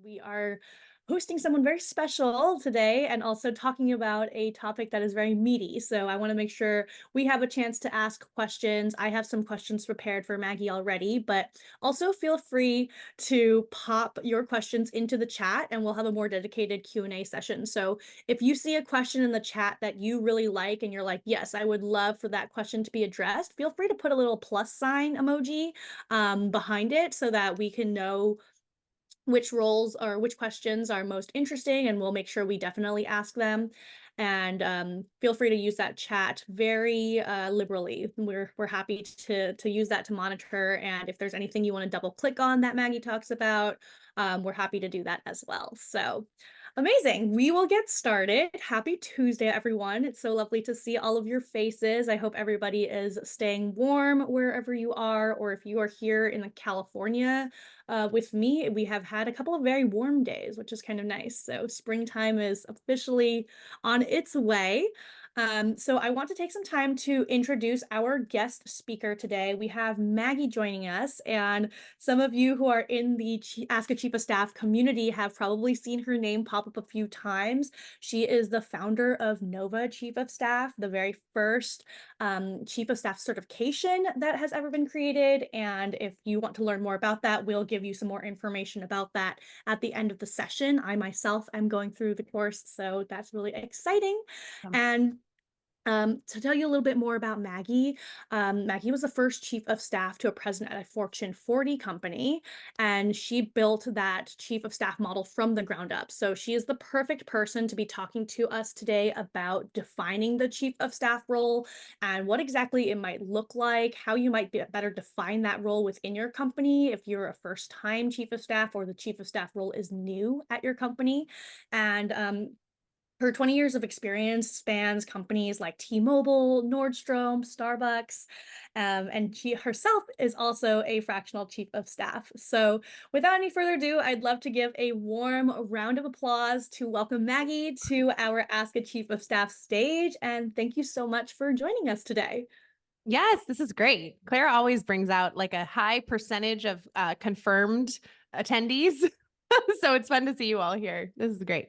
We are hosting someone very special today and also talking about a topic that is very meaty. So I want to make sure we have a chance to ask questions. I have some questions prepared for Maggie already, but also feel free to pop your questions into the chat and we'll have a more dedicated Q&A session. So if you see a question in the chat that you really like and you're like, yes, I would love for that question to be addressed, feel free to put a little plus sign emoji behind it so that we can know which roles or which questions are most interesting, and we'll make sure we definitely ask them. And feel free to use that chat very liberally. We're happy to use that to monitor. And if there's anything you want to double click on that Maggie talks about, we're happy to do that as well. So amazing. We will get started. Happy Tuesday, everyone. It's so lovely to see all of your faces. I hope everybody is staying warm wherever you are, or if you are here in California with me, we have had a couple of very warm days, which is kind of nice. So springtime is officially on its way. So I want to take some time to introduce our guest speaker today. We have Maggie joining us, and some of you who are in the Ask a Chief of Staff community have probably seen her name pop up a few times. She is the founder of Nova Chief of Staff, the very first Chief of Staff certification that has ever been created. And if you want to learn more about that, we'll give you some more information about that at the end of the session. I myself am going through the course, so that's really exciting. And to tell you a little bit more about Maggie, Maggie was the first chief of staff to a president at a Fortune 40 company, and she built that chief of staff model from the ground up. So she is the perfect person to be talking to us today about defining the chief of staff role and what exactly it might look like, how you might better define that role within your company if you're a first-time chief of staff or the chief of staff role is new at your company. And her 20 years of experience spans companies like T-Mobile, Nordstrom, Starbucks, and she herself is also a fractional chief of staff. So without any further ado, I'd love to give a warm round of applause to welcome Maggie to our Ask a Chief of Staff stage. And thank you so much for joining us today. Yes, this is great. Claire always brings out like a high percentage of confirmed attendees. So it's fun to see you all here. This is great.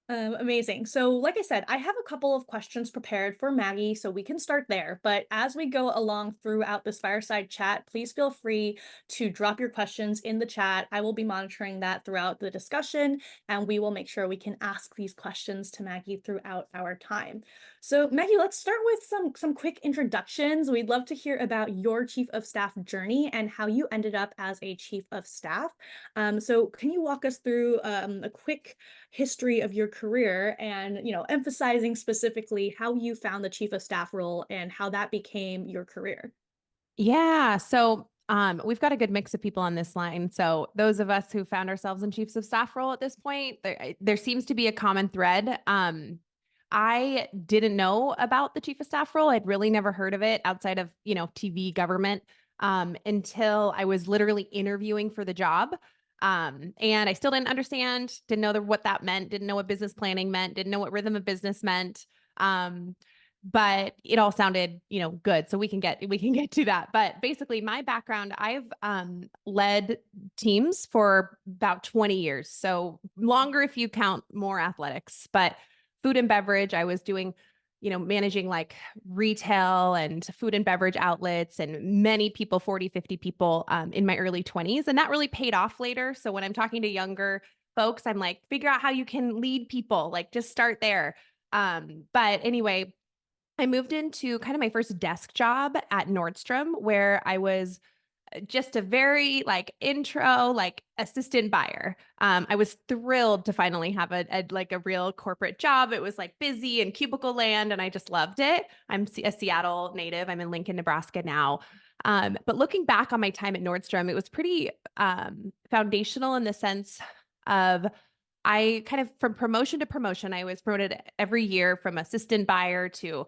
Amazing. So like I said, I have a couple of questions prepared for Maggie, so we can start there. But as we go along throughout this fireside chat, please feel free to drop your questions in the chat. I will be monitoring that throughout the discussion, and we will make sure we can ask these questions to Maggie throughout our time. So Maggie, let's start with some quick introductions. We'd love to hear about your chief of staff journey and how you ended up as a chief of staff. So can you walk us through a quick history of your career and, emphasizing specifically how you found the chief of staff role and how that became your career? Yeah. So we've got a good mix of people on this line. So those of us who found ourselves in chiefs of staff role at this point, there seems to be a common thread. I didn't know about the chief of staff role. I'd really never heard of it outside of, TV government until I was literally interviewing for the job. And I still didn't understand, didn't know what that meant, didn't know what business planning meant, didn't know what rhythm of business meant. But it all sounded, good. So we can get to that. But basically my background, I've led teams for about 20 years. So longer if you count more athletics, but food and beverage, I was doing, managing like retail and food and beverage outlets and many people, 40, 50 people in my early 20s. And that really paid off later. So when I'm talking to younger folks, I'm like, figure out how you can lead people, like just start there. But anyway, I moved into kind of my first desk job at Nordstrom, where I was just a very intro, assistant buyer. I was thrilled to finally have a real corporate job. It was busy and cubicle land, and I just loved it. I'm a Seattle native. I'm in Lincoln, Nebraska now. But looking back on my time at Nordstrom, it was pretty foundational in the sense of I kind of from promotion to promotion, I was promoted every year from assistant buyer to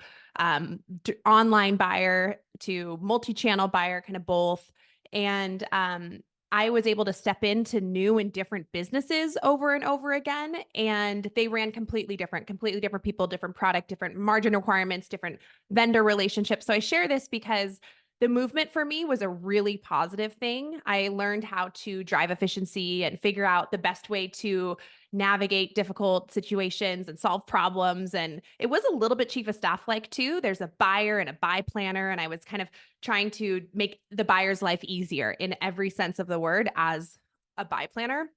online buyer to multi-channel buyer, kind of both. And I was able to step into new and different businesses over and over again. And they ran completely different people, different product, different margin requirements, different vendor relationships. So I share this because the movement for me was a really positive thing. I learned how to drive efficiency and figure out the best way to navigate difficult situations and solve problems. And it was a little bit chief of staff like too. There's a buyer and a buy planner. And I was kind of trying to make the buyer's life easier in every sense of the word as a buy planner.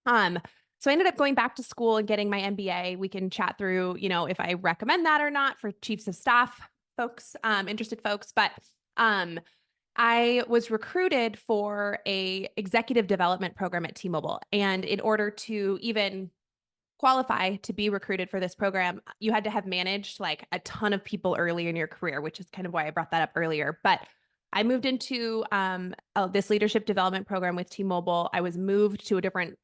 So I ended up going back to school and getting my MBA. We can chat through, if I recommend that or not for chiefs of staff folks, interested folks. But I was recruited for a executive development program at T-Mobile. And in order to even qualify to be recruited for this program, you had to have managed like a ton of people early in your career, which is kind of why I brought that up earlier. But I moved into this leadership development program with T-Mobile. I was moved to a different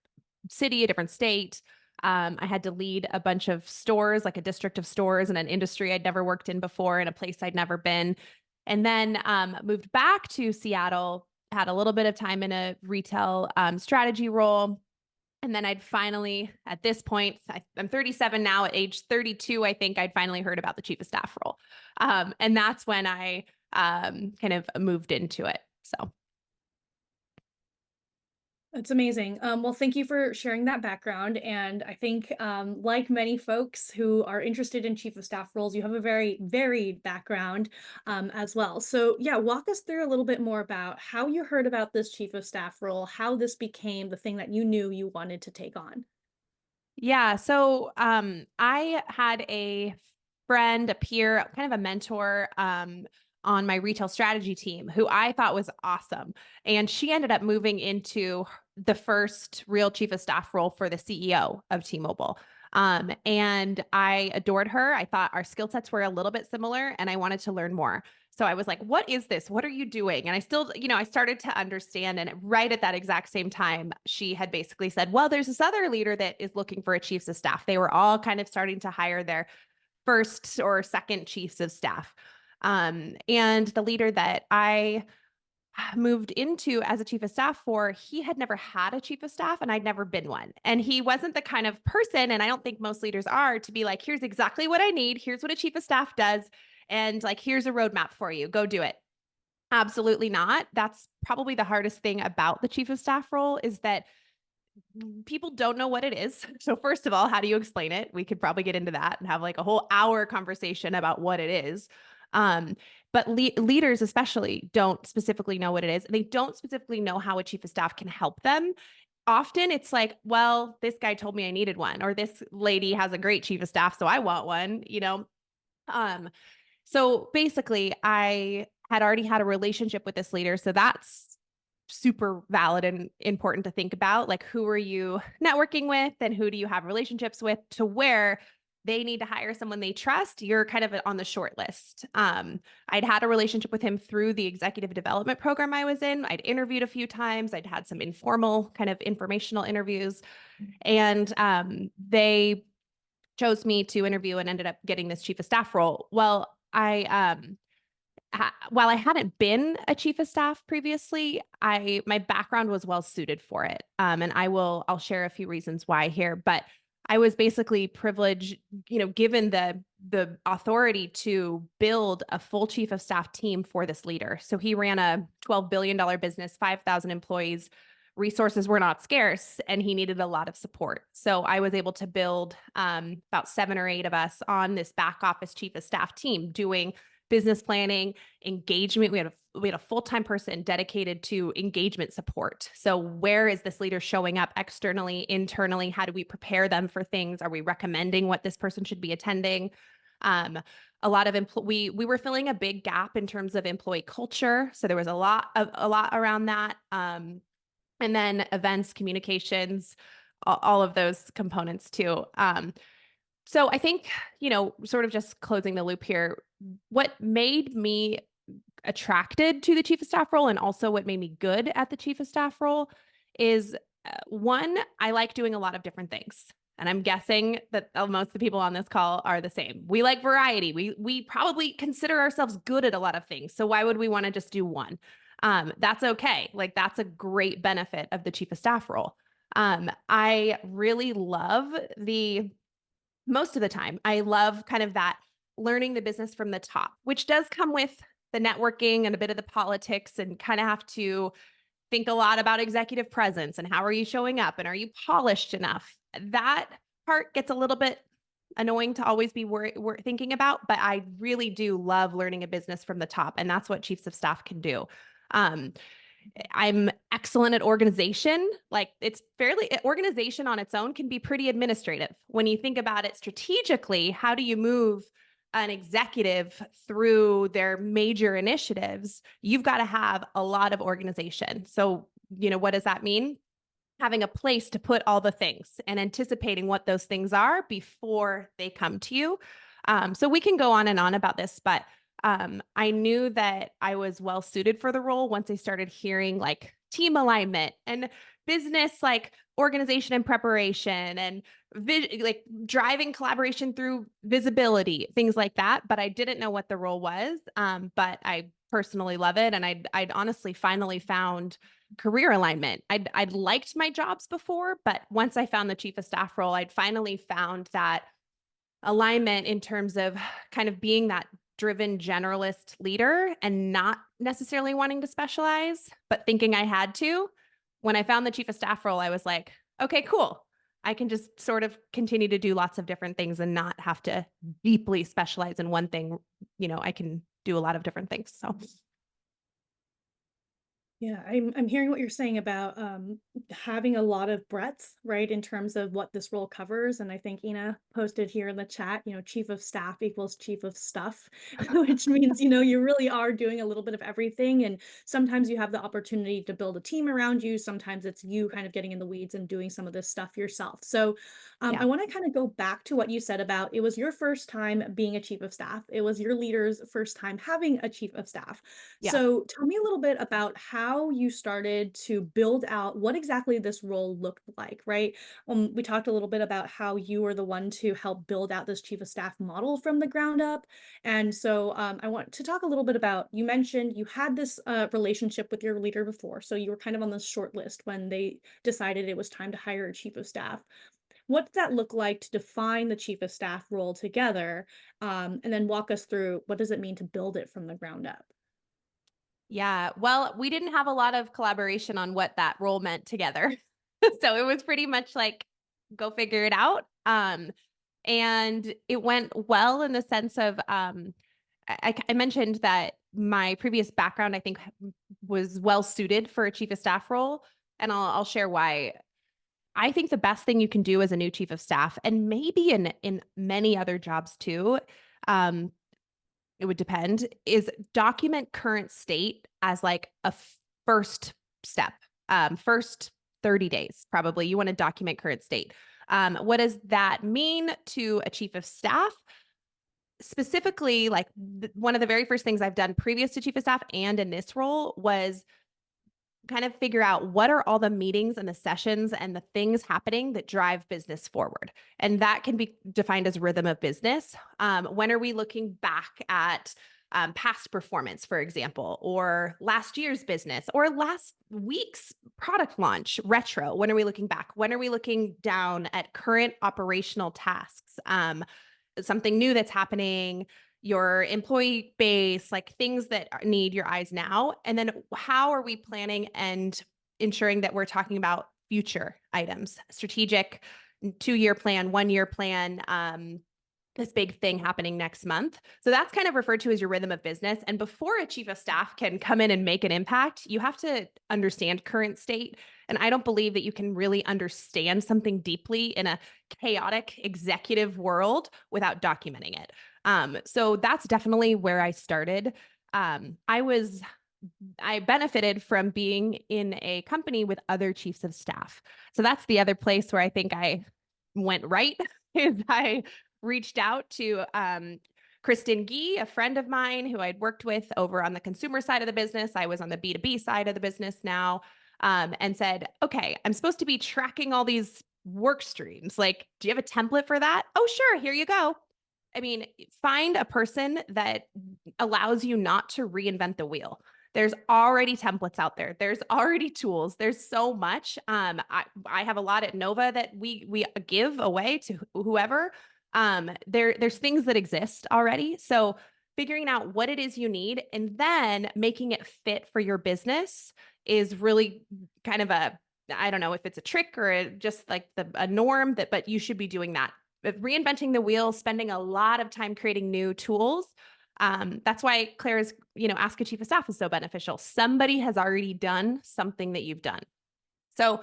city, a different state. I had to lead a bunch of stores, like a district of stores in an industry I'd never worked in before, in a place I'd never been. And then moved back to Seattle, had a little bit of time in a retail strategy role. And then I'd finally, at this point, I'm 37 now. At age 32, I think I'd finally heard about the chief of staff role. And that's when I kind of moved into it. So. That's amazing. Well, thank you for sharing that background. And I think, like many folks who are interested in chief of staff roles, you have a very varied background as well. So, yeah, walk us through a little bit more about how you heard about this chief of staff role, how this became the thing that you knew you wanted to take on. Yeah. So I had a friend, a peer, kind of a mentor on my retail strategy team who I thought was awesome. And she ended up moving into the first real chief of staff role for the CEO of T-Mobile. And I adored her. I thought our skill sets were a little bit similar and I wanted to learn more. So I was like, what is this? What are you doing? And I still, I started to understand. And right at that exact same time, she had basically said, well, there's this other leader that is looking for a chiefs of staff. They were all kind of starting to hire their first or second chiefs of staff. And the leader that I moved into as a chief of staff for, he had never had a chief of staff and I'd never been one. And he wasn't the kind of person, and I don't think most leaders are, to be like, here's exactly what I need. Here's what a chief of staff does. And like, here's a roadmap for you. Go do it. Absolutely not. That's probably the hardest thing about the chief of staff role is that people don't know what it is. So first of all, how do you explain it? We could probably get into that and have like a whole hour conversation about what it is. But leaders especially don't specifically know what it is. They don't specifically know how a chief of staff can help them. Often it's like, well, this guy told me I needed one, or this lady has a great chief of staff, so I want one. So basically I had already had a relationship with this leader. So that's super valid and important to think about. Like, who are you networking with and who do you have relationships with to where they need to hire someone they trust? You're kind of on the short list. I'd had a relationship with him through the executive development program I was in. I'd interviewed a few times. I'd had some informal kind of informational interviews, and they chose me to interview and ended up getting this chief of staff role. Well, while I hadn't been a chief of staff previously, my background was well suited for it. And I'll share a few reasons why here, but I was basically privileged, given the authority to build a full chief of staff team for this leader. So he ran a $12 billion business, 5,000 employees. Resources were not scarce and he needed a lot of support. So I was able to build about 7 or 8 of us on this back office chief of staff team doing business planning, engagement. We had a full-time person dedicated to engagement support. So where is this leader showing up externally, internally? How do we prepare them for things? Are we recommending what this person should be attending? A lot of we were filling a big gap in terms of employee culture. So there was a lot around that. And then events, communications, all of those components too. So I think, sort of just closing the loop here, what made me attracted to the chief of staff role and also what made me good at the chief of staff role is one, I like doing a lot of different things. And I'm guessing that most of the people on this call are the same. We like variety. We probably consider ourselves good at a lot of things. So why would we want to just do one? That's okay. Like, that's a great benefit of the chief of staff role. I really love most of the time, I love kind of that learning the business from the top, which does come with the networking and a bit of the politics and kind of have to think a lot about executive presence and how are you showing up and are you polished enough. That part gets a little bit annoying to always be thinking about, but I really do love learning a business from the top, and that's what chiefs of staff can do. Um, I'm excellent at organization. Like it's fairly organization on its own can be pretty administrative. When you think about it strategically, how do you move an executive through their major initiatives? You've got to have a lot of organization. So, what does that mean? Having a place to put all the things and anticipating what those things are before they come to you. So we can go on and on about this, but I knew that I was well suited for the role once I started hearing like team alignment and business, like organization and preparation and like driving collaboration through visibility, things like that. But I didn't know what the role was. But I personally love it. And I'd honestly finally found career alignment. I'd liked my jobs before, but once I found the chief of staff role, I'd finally found that alignment in terms of kind of being that driven generalist leader and not necessarily wanting to specialize, but thinking I had to. When I found the chief of staff role, I was like, okay, cool. I can just sort of continue to do lots of different things and not have to deeply specialize in one thing. I can do a lot of different things. So Yeah, I'm hearing what you're saying about having a lot of breadth, right, in terms of what this role covers. And I think Ina posted here in the chat, chief of staff equals chief of stuff, which means, you really are doing a little bit of everything. And sometimes you have the opportunity to build a team around you. Sometimes it's you kind of getting in the weeds and doing some of this stuff yourself. So yeah, I want to kind of go back to what you said about it was your first time being a chief of staff. It was your leader's first time having a chief of staff. yeah. So tell me a little bit about how you started to build out what exactly this role looked like, right? We talked a little bit about how you were the one to help build out this chief of staff model from the ground up. And so I want to talk a little bit about, you mentioned you had this relationship with your leader before. So you were kind of on the short list when they decided it was time to hire a chief of staff. What did that look like to define the chief of staff role together? And then walk us through what does it mean to build it from the ground up? Yeah. Well, we didn't have a lot of collaboration on what that role meant together. So it was pretty much like go figure it out. And it went well in the sense of I mentioned that my previous background, I think, was well suited for a chief of staff role. And I'll share why. I think the best thing you can do as a new chief of staff, and maybe in many other jobs too, um, it would depend, is document current state as like a first step. First 30 days, probably. You want to document current state. What does that mean to a chief of staff? Specifically, like one of the very first things I've done previous to chief of staff and in this role was kind of figure out what are all the meetings and the sessions and the things happening that drive business forward. And that can be defined as rhythm of business. When are we looking back at past performance, for example, or last year's business or last week's product launch retro? When are we looking back? When are we looking down at current operational tasks? Something new that's happening, your employee base, like things that need your eyes now. And then how are we planning and ensuring that we're talking about future items, strategic 2-year plan, 1-year plan, this big thing happening next month. So that's kind of referred to as your rhythm of business. And before a chief of staff can come in and make an impact, you have to understand current state. And I don't believe that you can really understand something deeply in a chaotic executive world without documenting it. So that's definitely where I started. I benefited from being in a company with other chiefs of staff. So that's the other place where I think I went right is I reached out to Kristen Gee, a friend of mine who I'd worked with over on the consumer side of the business. I was on the B2B side of the business now, and said, okay, I'm supposed to be tracking all these work streams. Like, do you have a template for that? Oh, sure. Here you go. I mean, find a person that allows you not to reinvent the wheel. There's already templates out there. There's already tools. There's so much. I have a lot at Nova that we give away to whoever. There's things that exist already. So figuring out what it is you need and then making it fit for your business is really kind of a, I don't know if it's a trick or just like a norm that, but you should be doing that. But reinventing the wheel, spending a lot of time creating new tools. That's why Claire's, Ask a Chief of Staff is so beneficial. Somebody has already done something that you've done. So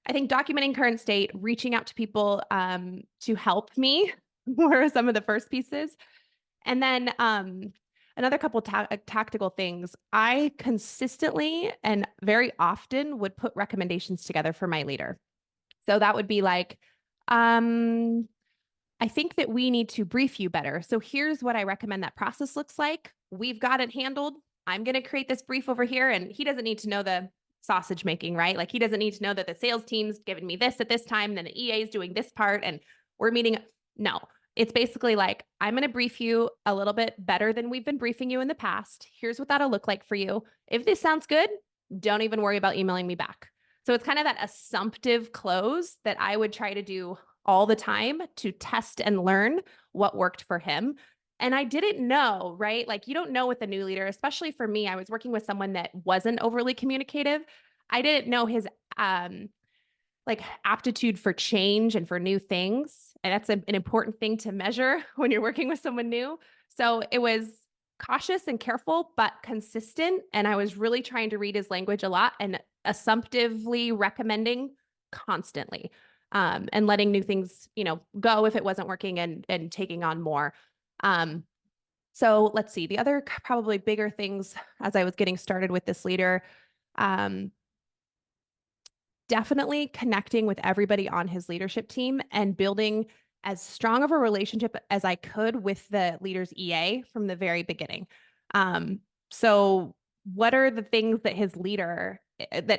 I think documenting current state, reaching out to people to help me were some of the first pieces. And then another couple tactical things. I consistently and very often would put recommendations together for my leader. So that would be like, I think that we need to brief you better. So here's what I recommend that process looks like. We've got it handled. I'm going to create this brief over here. And he doesn't need to know the sausage making, right? Like he doesn't need to know that the sales team's giving me this at this time, and then the EA is doing this part and we're meeting. No, it's basically like, I'm going to brief you a little bit better than we've been briefing you in the past. Here's what that'll look like for you. If this sounds good, don't even worry about emailing me back. So it's kind of that assumptive close that I would try to do all the time to test and learn what worked for him. And I didn't know, right? Like you don't know with a new leader, especially for me, I was working with someone that wasn't overly communicative. I didn't know his like aptitude for change and for new things. And that's an important thing to measure when you're working with someone new. So it was cautious and careful, but consistent. And I was really trying to read his language a lot and assumptively recommending constantly, and letting new things, go if it wasn't working and taking on more. So let's see, the other probably bigger things as I was getting started with this leader, definitely connecting with everybody on his leadership team and building as strong of a relationship as I could with the leader's EA from the very beginning. So what are the things that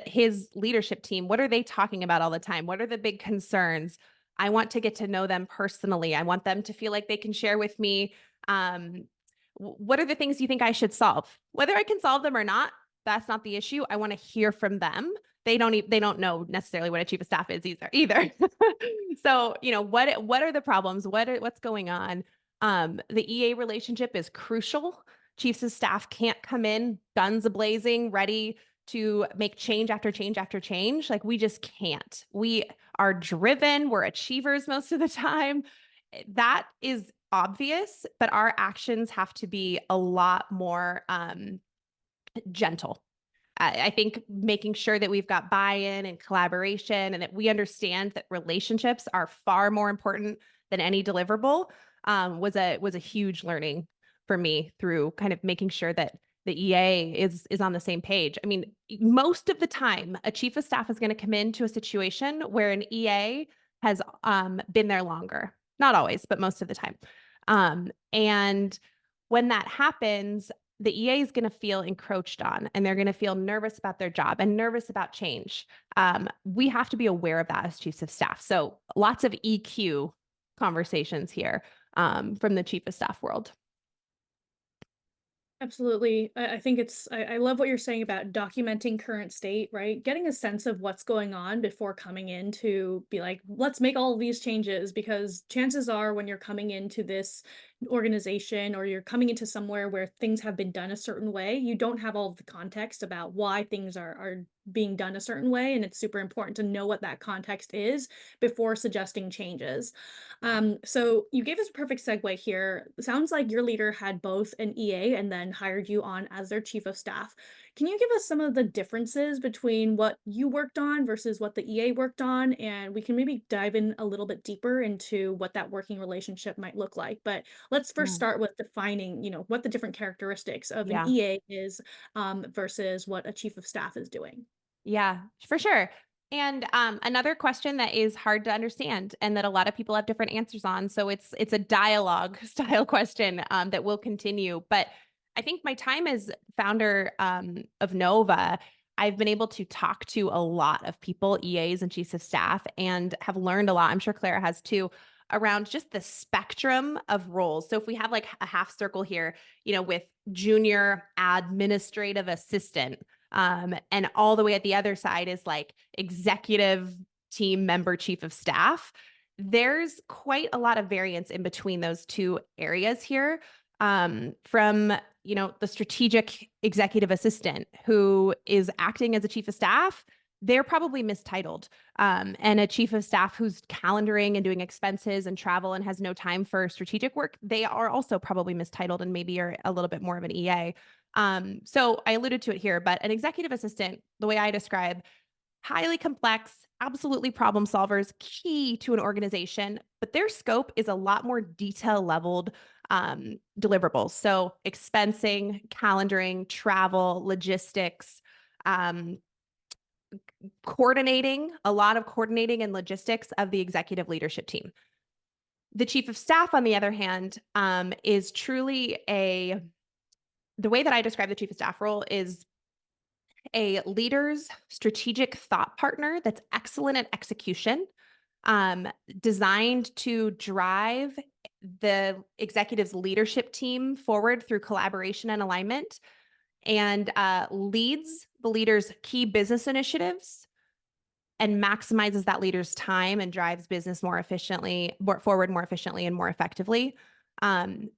his leadership team, what are they talking about all the time? What are the big concerns? I want to get to know them personally. I want them to feel like they can share with me. What are the things you think I should solve? Whether I can solve them or not, that's not the issue. I want to hear from them. They don't know necessarily what a chief of staff is either. So, what are the problems? What's going on? The EA relationship is crucial. Chiefs of staff can't come in guns a-blazing, ready to make change after change after change. Like we just can't. We are driven. We're achievers most of the time. That is obvious, but our actions have to be a lot more gentle. I think making sure that we've got buy-in and collaboration and that we understand that relationships are far more important than any deliverable was a huge learning for me through kind of making sure that the EA is on the same page. I mean, most of the time, a chief of staff is going to come into a situation where an EA has been there longer. Not always, but most of the time. And when that happens, the EA is going to feel encroached on and they're going to feel nervous about their job and nervous about change. We have to be aware of that as chiefs of staff. So lots of EQ conversations here from the chief of staff world. Absolutely. I think I love what you're saying about documenting current state, right? Getting a sense of what's going on before coming in to be like, let's make all of these changes, because chances are when you're coming into this organization or you're coming into somewhere where things have been done a certain way, you don't have all of the context about why things are being done a certain way. And it's super important to know what that context is before suggesting changes. So you gave us a perfect segue here. Sounds like your leader had both an EA and then hired you on as their chief of staff. Can you give us some of the differences between what you worked on versus what the EA worked on? And we can maybe dive in a little bit deeper into what that working relationship might look like. But let's first Yeah. start with defining, what the different characteristics of an Yeah. EA is versus what a chief of staff is doing. Yeah, for sure. And another question that is hard to understand and that a lot of people have different answers on. So it's a dialogue style question that will continue. But I think my time as founder of Nova, I've been able to talk to a lot of people, EAs and chiefs of staff, and have learned a lot. I'm sure Clara has too, around just the spectrum of roles. So if we have like a half circle here, with junior administrative assistant, and all the way at the other side is like executive team member, chief of staff. There's quite a lot of variance in between those two areas here. From the strategic executive assistant who is acting as a chief of staff, they're probably mistitled. And a chief of staff who's calendaring and doing expenses and travel and has no time for strategic work, they are also probably mistitled and maybe are a little bit more of an EA. So I alluded to it here, but an executive assistant, the way I describe, highly complex, absolutely problem solvers, key to an organization, but their scope is a lot more detail leveled deliverables. So expensing, calendaring, travel, logistics, um, a lot of coordinating and logistics of the executive leadership team. The chief of staff, on the other hand, is truly the way that I describe the chief of staff role is a leader's strategic thought partner that's excellent at execution, designed to drive the executive's leadership team forward through collaboration and alignment, and leads the leader's key business initiatives and maximizes that leader's time and drives business more efficiently, more efficiently and more effectively.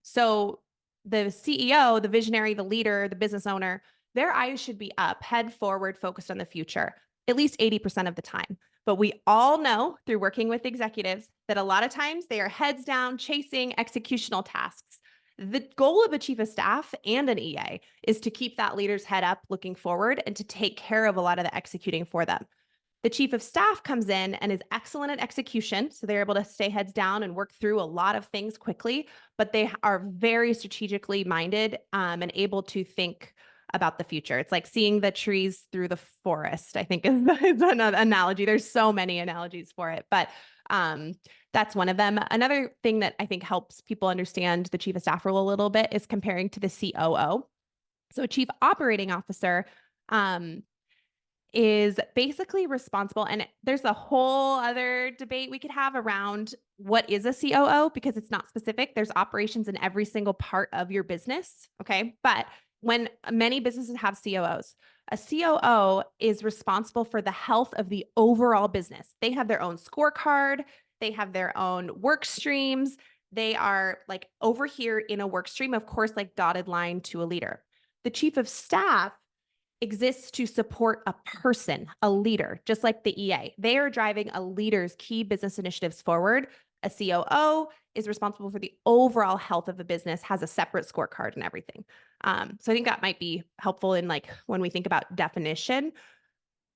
So the CEO, the visionary, the leader, the business owner, their eyes should be up, head forward, focused on the future, at least 80% of the time. But we all know through working with executives that a lot of times they are heads down, chasing executional tasks. The goal of a chief of staff and an EA is to keep that leader's head up, looking forward, and to take care of a lot of the executing for them. The chief of staff comes in and is excellent at execution. So they're able to stay heads down and work through a lot of things quickly, but they are very strategically minded and able to think about the future. It's like seeing the trees through the forest, I think is another analogy. There's so many analogies for it, but that's one of them. Another thing that I think helps people understand the chief of staff role a little bit is comparing to the COO. So a chief operating officer is basically responsible. And there's a whole other debate we could have around what is a COO because it's not specific. There's operations in every single part of your business. Okay. But when many businesses have COOs, a COO is responsible for the health of the overall business. They have their own scorecard, they have their own work streams. They are like over here in a work stream, of course, like dotted line to a leader. The chief of staff exists to support a person, a leader, just like the EA. They are driving a leader's key business initiatives forward. A COO is responsible for the overall health of the business, has a separate scorecard and everything. So I think that might be helpful in like when we think about definition.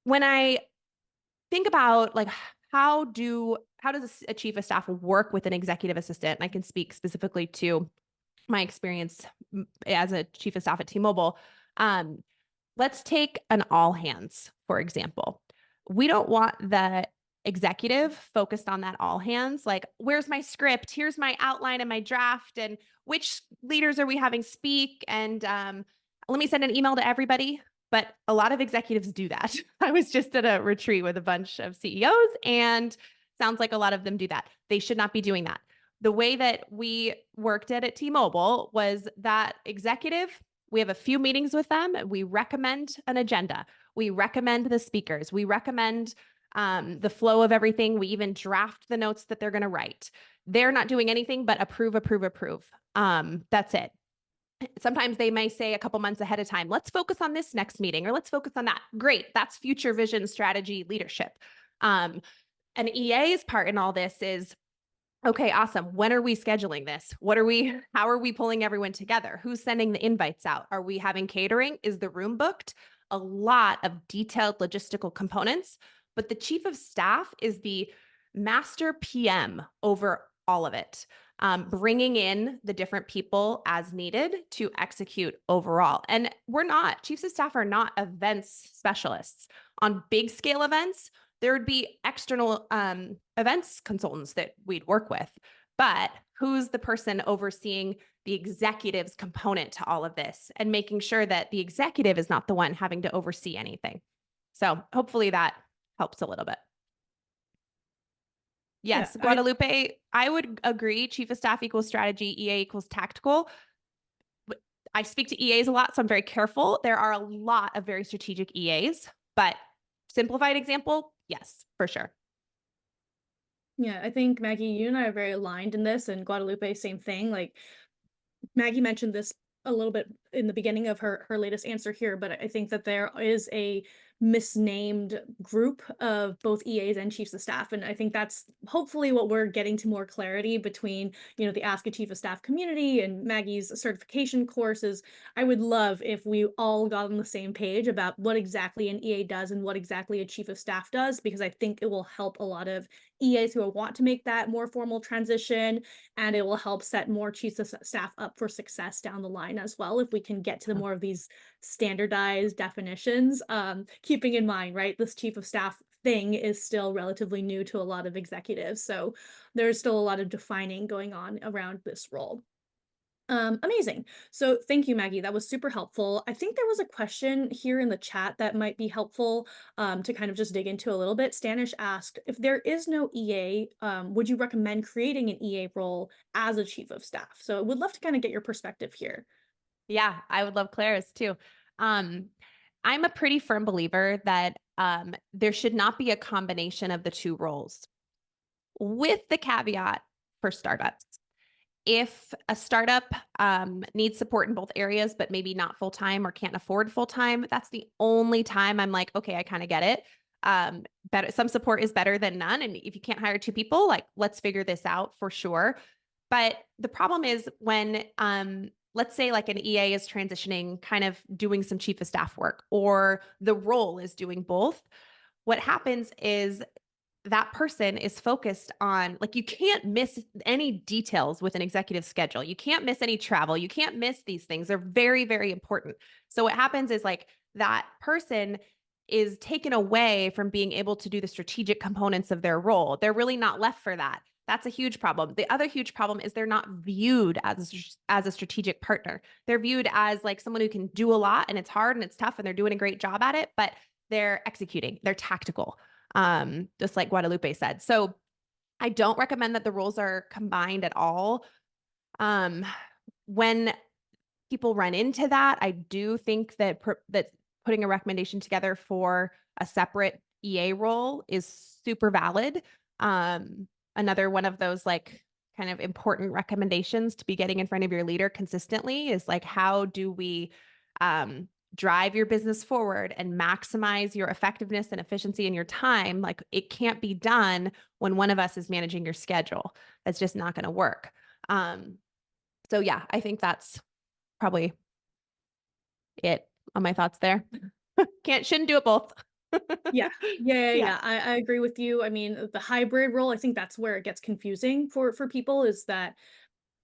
When I think about like how does a chief of staff work with an executive assistant? And I can speak specifically to my experience as a chief of staff at T-Mobile. Let's take an all hands, for example. We don't want the executive focused on that all hands, like, where's my script? Here's my outline and my draft, and which leaders are we having speak? And let me send an email to everybody. But a lot of executives do that. I was just at a retreat with a bunch of CEOs, and sounds like a lot of them do that. They should not be doing that. The way that we worked at T-Mobile was that executive, we have a few meetings with them. We recommend an agenda. We recommend the speakers. We recommend the flow of everything. We even draft the notes that they're going to write. They're not doing anything but approve, approve, approve. That's it. Sometimes they may say a couple months ahead of time, let's focus on this next meeting or let's focus on that. Great. That's future vision, strategy, leadership. An EA's part in all this is, okay, awesome. When are we scheduling this? How are we pulling everyone together? Who's sending the invites out? Are we having catering? Is the room booked? A lot of detailed logistical components, but the chief of staff is the master PM over all of it, bringing in the different people as needed to execute overall. And chiefs of staff are not events specialists. On big scale events, there would be external events consultants that we'd work with. But who's the person overseeing the executive's component to all of this and making sure that the executive is not the one having to oversee anything? So hopefully that helps a little bit. Yes, Yeah, Guadalupe, I would agree. Chief of staff equals strategy, EA equals tactical. I speak to EAs a lot, so I'm very careful. There are a lot of very strategic EAs, but simplified example, yes, for sure. Yeah, I think Maggie, you and I are very aligned in this, and Guadalupe, same thing. Like, Maggie mentioned this a little bit in the beginning of her latest answer here, but I think that there is a misnamed group of both EAs and chiefs of staff, and I think that's hopefully what we're getting to more clarity between, the Ask a Chief of Staff community and Maggie's certification courses. I would love if we all got on the same page about what exactly an EA does and what exactly a chief of staff does, because I think it will help a lot of EAs who want to make that more formal transition, and it will help set more chiefs of staff up for success down the line as well if we can get to the Yeah. more of these standardized definitions. Keeping in mind, right, this chief of staff thing is still relatively new to a lot of executives, so there's still a lot of defining going on around this role. Amazing. So thank you, Maggie. That was super helpful. I think there was a question here in the chat that might be helpful to kind of just dig into a little bit. Stanish asked, if there is no EA, would you recommend creating an EA role as a chief of staff? So would love to kind of get your perspective here. Yeah, I would love Claire's too. Um, I'm a pretty firm believer that there should not be a combination of the two roles, with the caveat for startups. If a startup needs support in both areas, but maybe not full time or can't afford full time, that's the only time I'm like, okay, I kind of get it. Better, some support is better than none. And if you can't hire two people, like, let's figure this out for sure. But the problem is when, let's say, like, an EA is transitioning, kind of doing some chief of staff work, or the role is doing both. What happens is that person is focused on, like, you can't miss any details with an executive schedule. You can't miss any travel. You can't miss these things. They're very, very important. So what happens is, like, that person is taken away from being able to do the strategic components of their role. They're really not left for that. That's a huge problem. The other huge problem is they're not viewed as a strategic partner. They're viewed as, like, someone who can do a lot, and it's hard and it's tough and they're doing a great job at it, but they're executing. They're tactical, just like Guadalupe said. So I don't recommend that the roles are combined at all. Um, when people run into that, I do think that that putting a recommendation together for a separate EA role is super valid. Another one of those, like, kind of important recommendations to be getting in front of your leader consistently is, like, how do we um, drive your business forward and maximize your effectiveness and efficiency in your time? Like, it can't be done when one of us is managing your schedule. That's just not going to work. Um, so yeah, I think that's probably it on my thoughts there. Shouldn't do it both. Yeah. Yeah. Yeah. I agree with you. I mean, the hybrid role, I think that's where it gets confusing for people, is that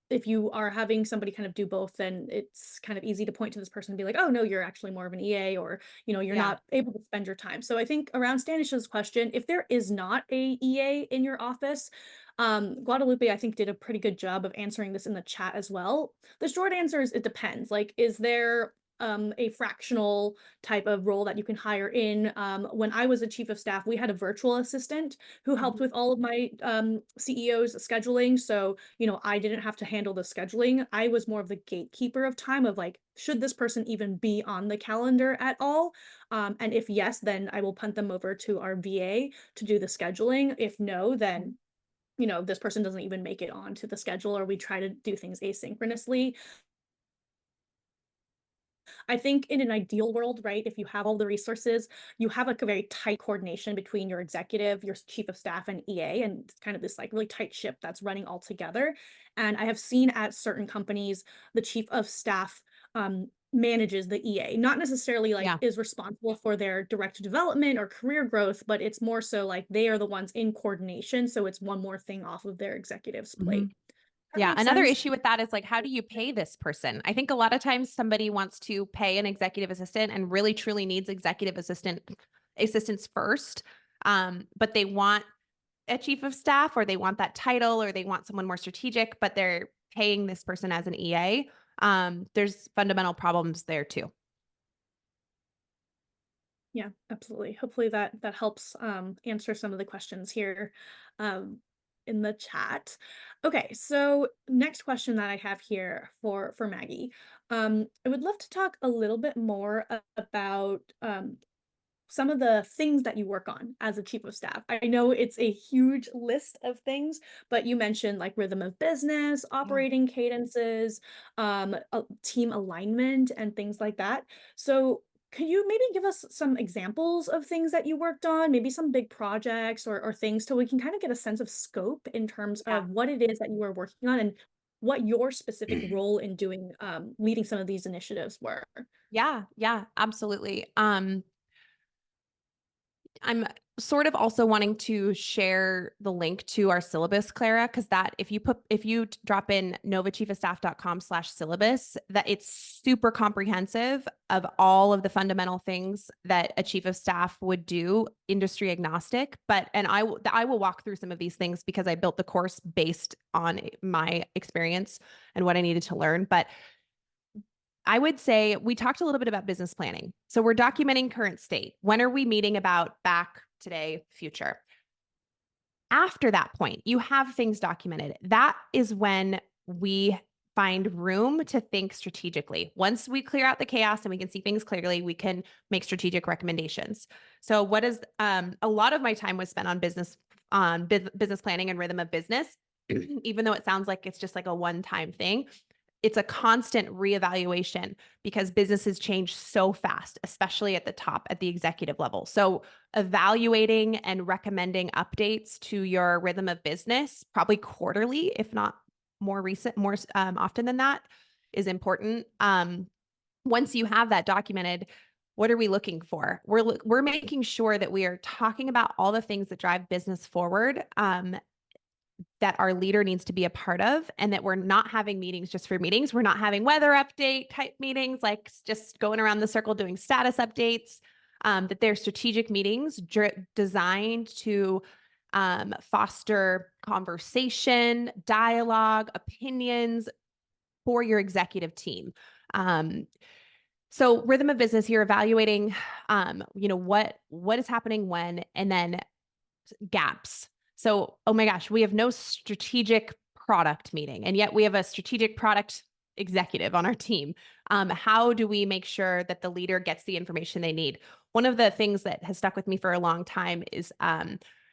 if you are having somebody kind of do both, then it's kind of easy to point to this person and be like, oh no, you're actually more of an EA, or you're Yeah. not able to spend your time. So I think around Stanish's question, if there is not a EA in your office, Guadalupe, I think, did a pretty good job of answering this in the chat as well. The short answer is it depends. Like, is there a fractional type of role that you can hire in? When I was a chief of staff, we had a virtual assistant who helped Mhm. with all of my CEO's scheduling. So, I didn't have to handle the scheduling. I was more of the gatekeeper of time, of like, should this person even be on the calendar at all? And if yes, then I will punt them over to our VA to do the scheduling. If no, then this person doesn't even make it onto the schedule, or we try to do things asynchronously. I think in an ideal world, right, if you have all the resources, you have like a very tight coordination between your executive, your chief of staff, and EA, and it's kind of this like really tight ship that's running all together. And I have seen at certain companies, the chief of staff manages the EA, not necessarily like Yeah. is responsible for their direct development or career growth, but it's more so like they are the ones in coordination. So it's one more thing off of their executive's plate. Mhm. That Yeah. makes Another sense. issue with that is, like, how do you pay this person? I think a lot of times somebody wants to pay an executive assistant and really truly needs executive assistance first. But they want a chief of staff, or they want that title, or they want someone more strategic, but they're paying this person as an EA. There's fundamental problems there too. Yeah, absolutely. Hopefully that helps answer some of the questions here um, in the chat. Okay, so next question that I have here for Maggie. I would love to talk a little bit more about some of the things that you work on as a chief of staff. I know it's a huge list of things, but you mentioned like rhythm of business, Yeah. operating cadences, team alignment, and things like that. So, could you maybe give us some examples of things that you worked on, maybe some big projects or things, so we can kind of get a sense of scope in terms Yeah. of what it is that you are working on and what your specific role in doing leading some of these initiatives were? Yeah, yeah, absolutely. I'm sort of also wanting to share the link to our syllabus, Clara, because that if you drop in novachiefofstaff.com/syllabus, that it's super comprehensive of all of the fundamental things that a chief of staff would do, industry agnostic. But and I will walk through some of these things because I built the course based on my experience and what I needed to learn. But I would say we talked a little bit about business planning. So we're documenting current state. When are we meeting about back, today, future? After that point, you have things documented. That is when we find room to think strategically. Once we clear out the chaos and we can see things clearly, we can make strategic recommendations. So what is a lot of my time was spent on business planning and rhythm of business, even though it sounds like it's just like a one-time thing. It's a constant reevaluation because businesses change so fast, especially at the top, at the executive level. So, evaluating and recommending updates to your rhythm of business, probably quarterly, if not more often than that, is important. Once you have that documented, what are we looking for? We're making sure that we are talking about all the things that drive business forward, that our leader needs to be a part of, and that we're not having meetings just for meetings. We're not having weather update type meetings, like just going around the circle doing status updates, that they're strategic meetings designed to foster conversation, dialogue, opinions for your executive team. So rhythm of business, you're evaluating, what is happening when, and then gaps. So, oh my gosh, we have no strategic product meeting, and yet we have a strategic product executive on our team. How do we make sure that the leader gets the information they need? One of the things that has stuck with me for a long time is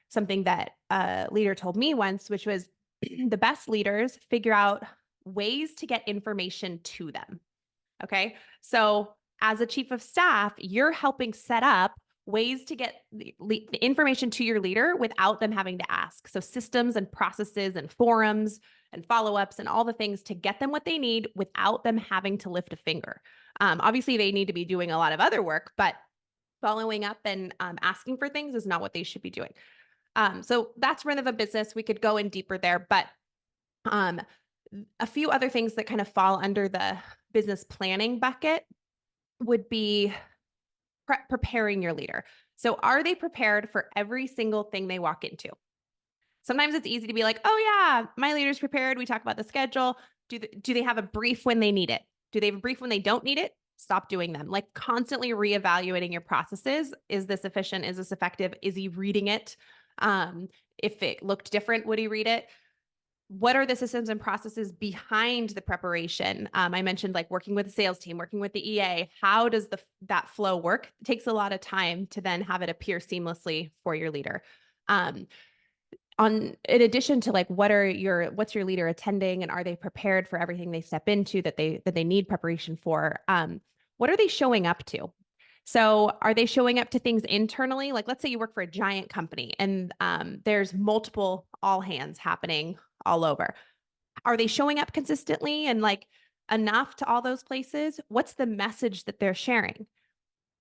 something that a leader told me once, which was the best leaders figure out ways to get information to them. Okay. So, as a chief of staff, you're helping set up ways to get the information to your leader without them having to ask. So, systems and processes and forums and follow ups and all the things to get them what they need without them having to lift a finger. Obviously, they need to be doing a lot of other work, but following up and asking for things is not what they should be doing. So, that's rhythm of a business. We could go in deeper there, but um, a few other things that kind of fall under the business planning bucket would be preparing your leader. So, are they prepared for every single thing they walk into? Sometimes it's easy to be like, oh, yeah, my leader's prepared. We talk about the schedule. Do they have a brief when they need it? Do they have a brief when they don't need it? Stop doing them. Like constantly reevaluating your processes. Is this efficient? Is this effective? Is he reading it? If it looked different, would he read it? What are the systems and processes behind the preparation? I mentioned like working with the sales team, working with the EA. How does that flow work? It takes a lot of time to then have it appear seamlessly for your leader. In addition to like what's your leader attending, and are they prepared for everything they step into that they need preparation for? What are they showing up to? So are they showing up to things internally? Like let's say you work for a giant company and there's multiple all hands happening all over. Are they showing up consistently and like enough to all those places? What's the message that they're sharing?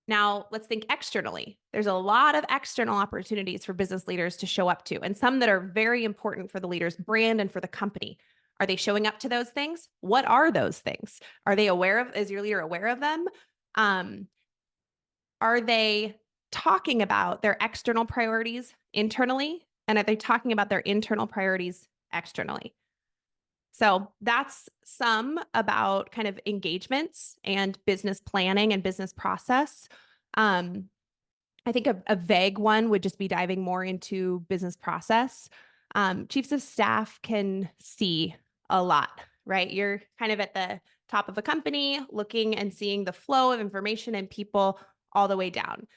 Now, let's think externally. There's a lot of external opportunities for business leaders to show up to, and some that are very important for the leader's brand and for the company. Are they showing up to those things? What are those things? Are they aware of, is your leader aware of them? Are they talking about their external priorities internally? And are they talking about their internal priorities externally? So that's some about kind of engagements and business planning and business process. I think a vague one would just be diving more into business process. Chiefs of staff can see a lot, right? You're kind of at the top of a company looking and seeing the flow of information and people all the way down.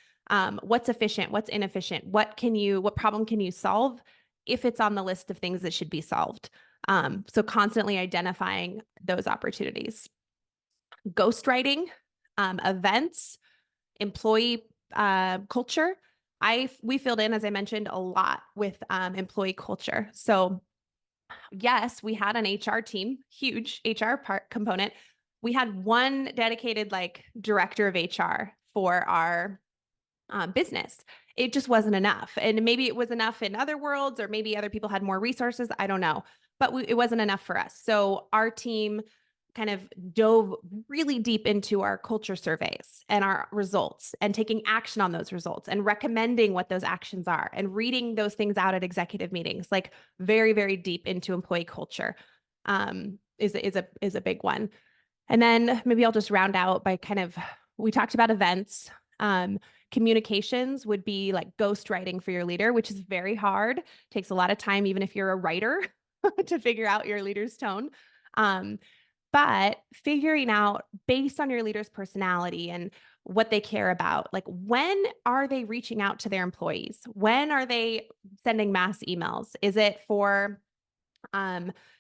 What's efficient? What's inefficient? What problem can you solve if it's on the list of things that should be solved? So constantly identifying those opportunities. Ghostwriting, events, employee culture. We filled in, as I mentioned, a lot with employee culture. So yes, we had an HR team, huge HR part component. We had one dedicated like director of HR for our business. It just wasn't enough. And maybe it was enough in other worlds, or maybe other people had more resources. I don't know. But it wasn't enough for us. So our team kind of dove really deep into our culture surveys and our results and taking action on those results and recommending what those actions are and reading those things out at executive meetings, like very, very deep into employee culture is a big one. And then maybe I'll just round out by we talked about events. Communications would be like ghostwriting for your leader, which is very hard. Takes a lot of time, even if you're a writer, to figure out your leader's tone. But figuring out based on your leader's personality and what they care about, like when are they reaching out to their employees? When are they sending mass emails? Is it for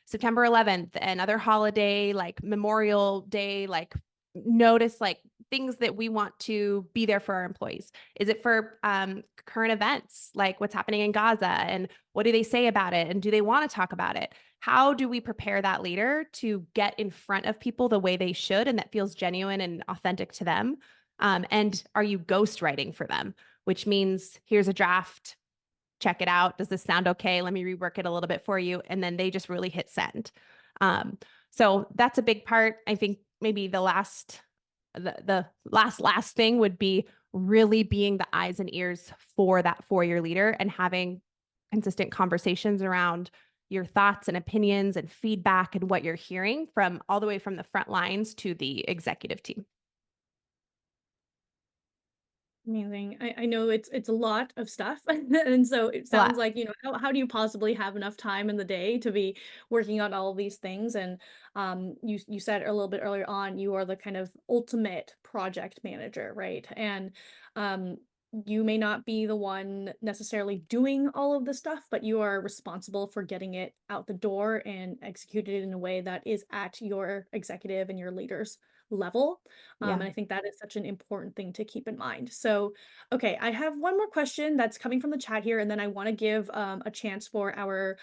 September 11th, another holiday, like Memorial Day, like notice like things that we want to be there for our employees? Is it for current events, like what's happening in Gaza and what do they say about it? And do they want to talk about it? How do we prepare that leader to get in front of people the way they should and that feels genuine and authentic to them? And are you ghostwriting for them, which means here's a draft, check it out. Does this sound okay? Let me rework it a little bit for you. And then they just really hit send. So that's a big part. I think maybe the last thing would be really being the eyes and ears for your leader and having consistent conversations around your thoughts and opinions and feedback and what you're hearing from all the way from the front lines to the executive team. Amazing. I know it's a lot of stuff. And so it A sounds lot. like, how do you possibly have enough time in the day to be working on all of these things? And you said a little bit earlier on, you are the kind of ultimate project manager, right? And um you may not be the one necessarily doing all of the stuff, but you are responsible for getting it out the door and executed in a way that is at your executive and your leaders level. Yeah. And I think that is such an important thing to keep in mind. So, okay, I have one more question that's coming from the chat here, and then I want to give a chance for our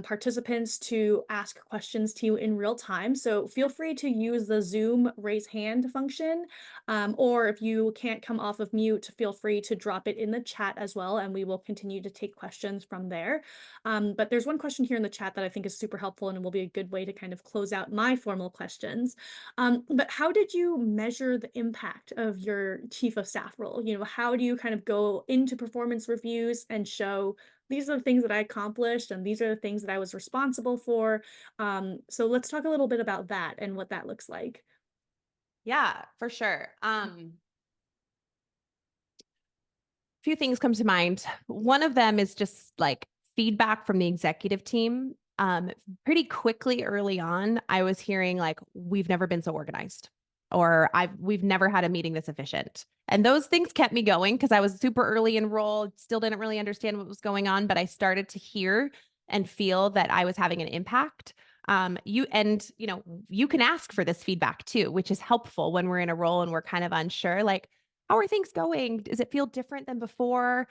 participants to ask questions to you in real time. So feel free to use the Zoom raise hand function, or if you can't come off of mute, feel free to drop it in the chat as well, and we will continue to take questions from there. But there's one question here in the chat that I think is super helpful and it will be a good way to kind of close out my formal questions. But how did you measure the impact of your chief of staff role? How do you kind of go into performance reviews and show these are the things that I accomplished and these are the things that I was responsible for? So let's talk a little bit about that and what that looks like. Yeah, for sure. Few things come to mind. One of them is just like feedback from the executive team. Pretty quickly early on, I was hearing like, we've never been so organized, or we've never had a meeting this efficient. And those things kept me going because I was super early enrolled, still didn't really understand what was going on, but I started to hear and feel that I was having an impact. You can ask for this feedback too, which is helpful when we're in a role and we're kind of unsure, like, how are things going? Does it feel different than before?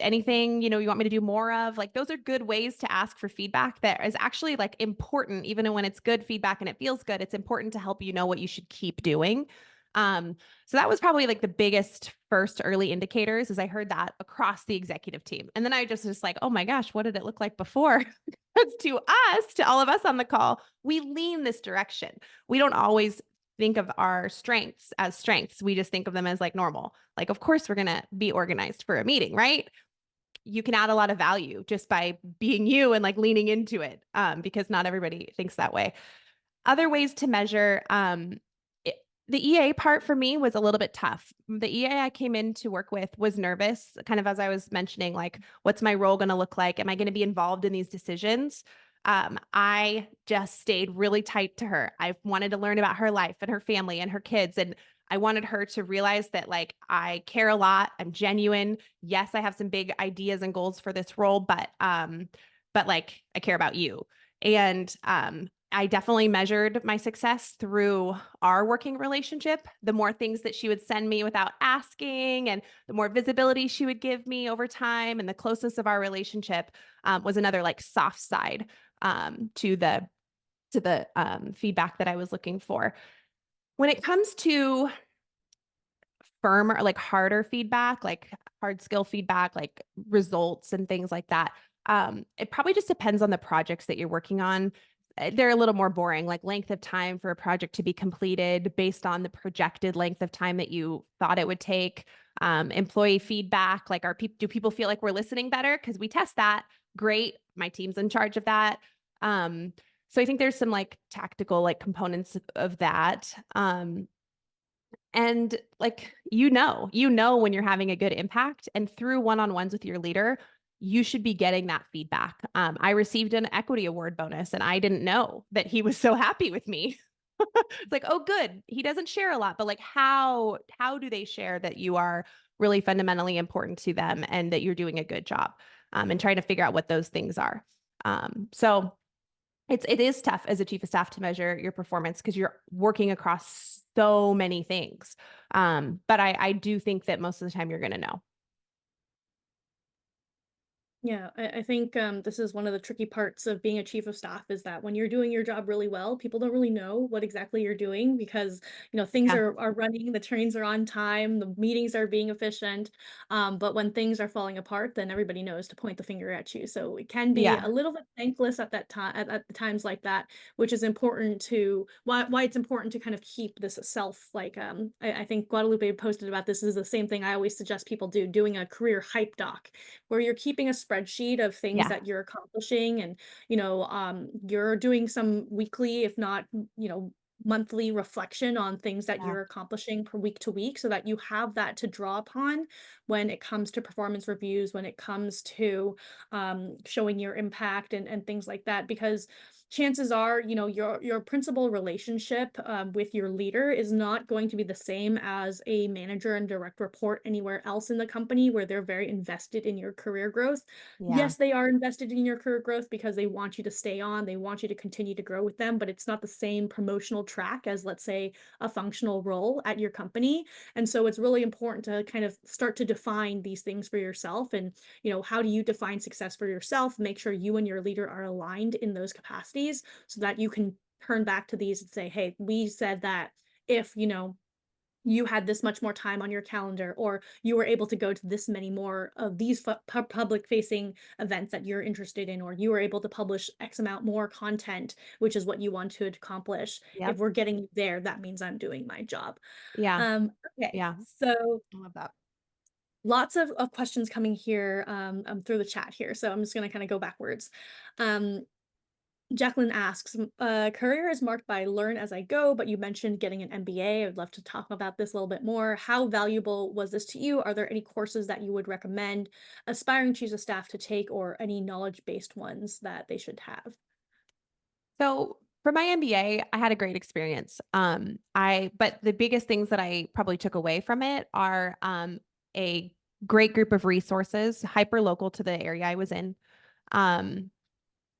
Anything, you want me to do more of? Like, those are good ways to ask for feedback that is actually like important, even when it's good feedback and it feels good, it's important to help you know what you should keep doing. So that was probably like the biggest first early indicators is I heard that across the executive team. And then I just like, oh my gosh, what did it look like before? Because to all of us on the call, we lean this direction. We don't always think of our strengths as strengths. We just think of them as like normal. Like, of course, we're going to be organized for a meeting, right? You can add a lot of value just by being you and like leaning into it because not everybody thinks that way. Other ways to measure the EA part for me was a little bit tough. The EA I came in to work with was nervous, kind of as I was mentioning, like, what's my role going to look like? Am I going to be involved in these decisions? I just stayed really tight to her. I wanted to learn about her life and her family and her kids. And I wanted her to realize that like I care a lot, I'm genuine. Yes, I have some big ideas and goals for this role, but like I care about you. And I definitely measured my success through our working relationship. The more things that she would send me without asking, and the more visibility she would give me over time, and the closeness of our relationship was another like soft side to the feedback that I was looking for. When it comes to firmer, like harder feedback, like hard skill feedback, like results and things like that. It probably just depends on the projects that you're working on. They're a little more boring, like length of time for a project to be completed based on the projected length of time that you thought it would take. Employee feedback, like do people feel like we're listening better? Because we test that. Great. My team's in charge of that. So I think there's some like tactical like components of that. And like, when you're having a good impact, and through one-on-ones with your leader, you should be getting that feedback. I received an equity award bonus and I didn't know that he was so happy with me. It's like, oh, good. He doesn't share a lot, but like how do they share that you are really fundamentally important to them and that you're doing a good job? And trying to figure out what those things are. So it is tough as a chief of staff to measure your performance because you're working across so many things. But I do think that most of the time you're going to know. Yeah, I think this is one of the tricky parts of being a chief of staff is that when you're doing your job really well, people don't really know what exactly you're doing because things Yeah. are running, the trains are on time, the meetings are being efficient. But when things are falling apart, then everybody knows to point the finger at you. So it can be a Yeah. little bit thankless at that time at the times like that, which is important to why it's important to kind of keep this self like I think Guadalupe posted about this is the same thing I always suggest people do, doing a career hype doc where you're keeping a spreadsheet of things Yeah. that you're accomplishing and you're doing some weekly if not monthly reflection on things that Yeah. you're accomplishing per week to week so that you have that to draw upon when it comes to performance reviews when it comes to showing your impact and things like that because chances are your principal relationship with your leader is not going to be the same as a manager and direct report anywhere else in the company where they're very invested in your career growth. Yeah. Yes, they are invested in your career growth because they want you to stay on, they want you to continue to grow with them, but it's not the same promotional track as, let's say, a functional role at your company. And so it's really important to kind of start to define these things for yourself. And, how do you define success for yourself? Make sure you and your leader are aligned in those capacities so that you can turn back to these and say, hey, we said that if, you had this much more time on your calendar or you were able to go to this many more of these public facing events that you're interested in or you were able to publish x amount more content which is what you want to accomplish. If Yep. we're getting you there, that means I'm doing my job. Yeah. Okay, Yeah. so I love that. lots of questions coming here through the chat here, so I'm just going to kind of go backwards. um Jacqueline asks, career is marked by learn as I go, but you mentioned getting an MBA. I'd love to talk about this a little bit more. How valuable was this to you? Are there any courses that you would recommend aspiring chiefs of staff to take or any knowledge-based ones that they should have? So for my MBA, I had a great experience. But the biggest things that I probably took away from it are a great group of resources, hyper local to the area I was in. Um,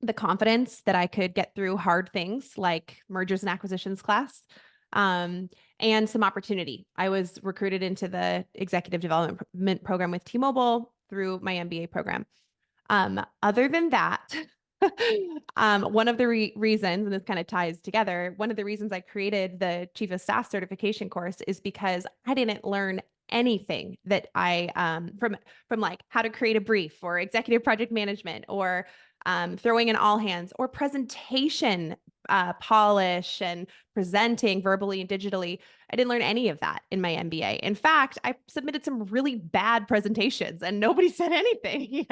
the confidence that I could get through hard things like mergers and acquisitions class, um, and some opportunity. I was recruited into the executive development program with T-Mobile through my MBA program. Other than that, one of the reasons, and this kind of ties together, one of the reasons I created the Chief of Staff certification course is because I didn't learn anything that I from like how to create a brief or executive project management or throwing in all hands or presentation polish and presenting verbally and digitally. I didn't learn any of that in my MBA. In fact, I submitted some really bad presentations and nobody said anything.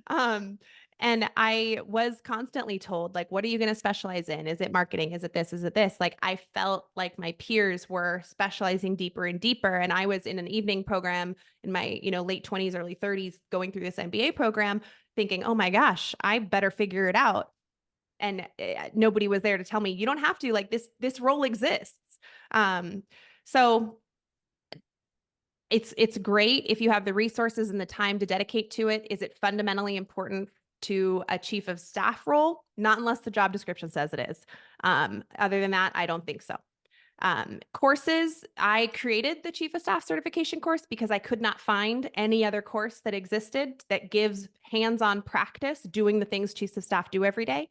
Um, and I was constantly told, like, what are you going to specialize in? Is it marketing? Is it this? Is it this? Like, I felt like my peers were specializing deeper and deeper. And I was in an evening program in my, late 20s, early 30s, going through this MBA program, thinking, oh my gosh, I better figure it out. And nobody was there to tell me, you don't have to, like, this role exists. Um, so it's great if you have the resources and the time to dedicate to it. Is it fundamentally important to a chief of staff role? Not unless the job description says it is. Other than that, I don't think so. Courses, I created the chief of staff certification course because I could not find any other course that existed that gives hands-on practice doing the things chiefs of staff do every day.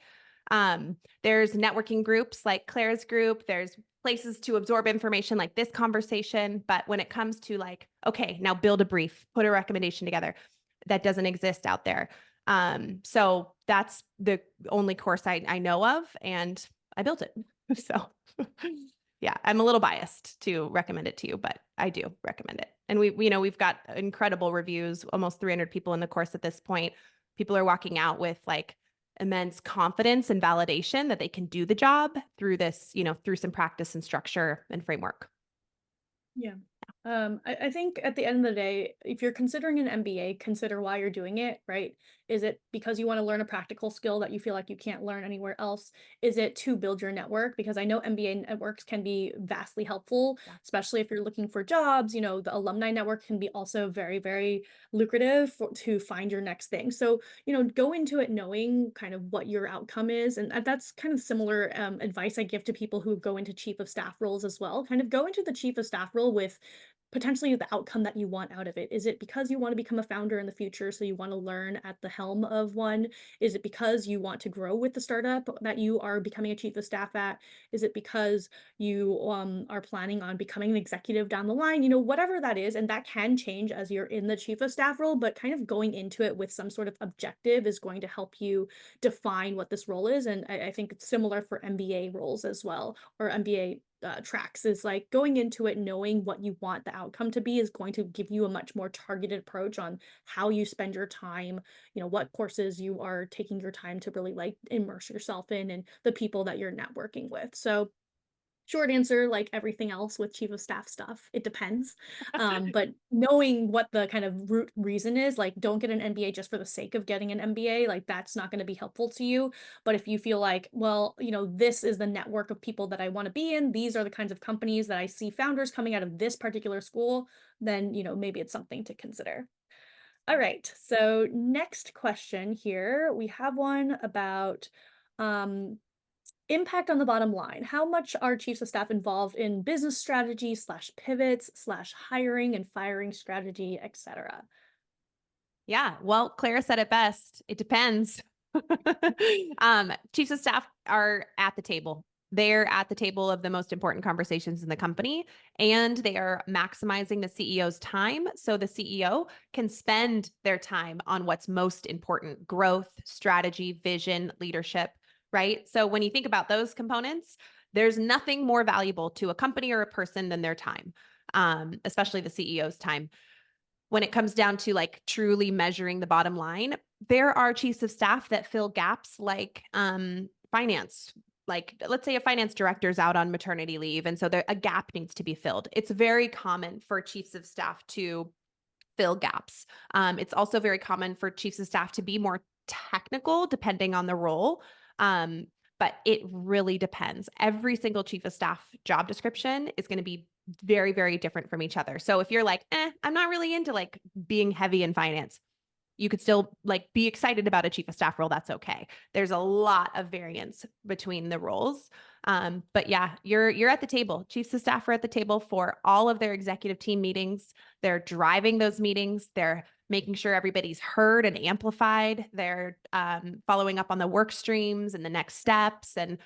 There's networking groups like Claire's group. There's places to absorb information like this conversation. But when it comes to like, okay, now build a brief, put a recommendation together, that doesn't exist out there. So that's the only course I know of, and I built it. So yeah, I'm a little biased to recommend it to you, but I do recommend it. And we've got incredible reviews, almost 300 people in the course at this point. People are walking out with like immense confidence and validation that they can do the job through this, through some practice and structure and framework. Yeah. I think at the end of the day, if you're considering an MBA, consider why you're doing it, right? Is it because you want to learn a practical skill that you feel like you can't learn anywhere else? Is it to build your network? Because I know MBA networks can be vastly helpful, Yeah. especially if you're looking for jobs. The alumni network can be also very, very lucrative to find your next thing. So, go into it knowing kind of what your outcome is. And that's kind of similar advice I give to people who go into chief of staff roles as well. Kind of go into the chief of staff role with potentially the outcome that you want out of it. Is it because you want to become a founder in the future, so you want to learn at the helm of one? Is it because you want to grow with the startup that you are becoming a chief of staff at? Is it because you are planning on becoming an executive down the line? Whatever that is, and that can change as you're in the chief of staff role, but kind of going into it with some sort of objective is going to help you define what this role is. And I think it's similar for MBA roles as well, or MBA tracks, is like going into it knowing what you want the outcome to be is going to give you a much more targeted approach on how you spend your time, what courses you are taking your time to really like immerse yourself in, and the people that you're networking with. So short answer, like everything else with chief of staff stuff, it depends. But knowing what the kind of root reason is, like don't get an MBA just for the sake of getting an MBA, like that's not going to be helpful to you. But if you feel like, well, this is the network of people that I want to be in, these are the kinds of companies that I see founders coming out of this particular school, then, maybe it's something to consider. All right. So next question here, we have one about um, impact on the bottom line. How much are chiefs of staff involved in business strategy / pivots / hiring and firing strategy, etc.? Yeah. Well, Clara said it best. It depends. Chiefs of staff are at the table. They're at the table of the most important conversations in the company, and they are maximizing the CEO's time so the CEO can spend their time on what's most important: growth, strategy, vision, leadership, right? So when you think about those components, there's nothing more valuable to a company or a person than their time, especially the CEO's time. When it comes down to like truly measuring the bottom line, there are chiefs of staff that fill gaps like finance. Like, let's say a finance director is out on maternity leave, and so a gap needs to be filled. It's very common for chiefs of staff to fill gaps. It's also very common for chiefs of staff to be more technical depending on the role. But it really depends. Every single chief of staff job description is going to be very, very different from each other. So if you're like, I'm not really into like being heavy in finance, you could still like be excited about a chief of staff role. That's okay. There's a lot of variance between the roles. But yeah, you're at the table. Chiefs of staff are at the table for all of their executive team meetings. They're driving those meetings. They're making sure everybody's heard and amplified. They're following up on the work streams and the next steps, and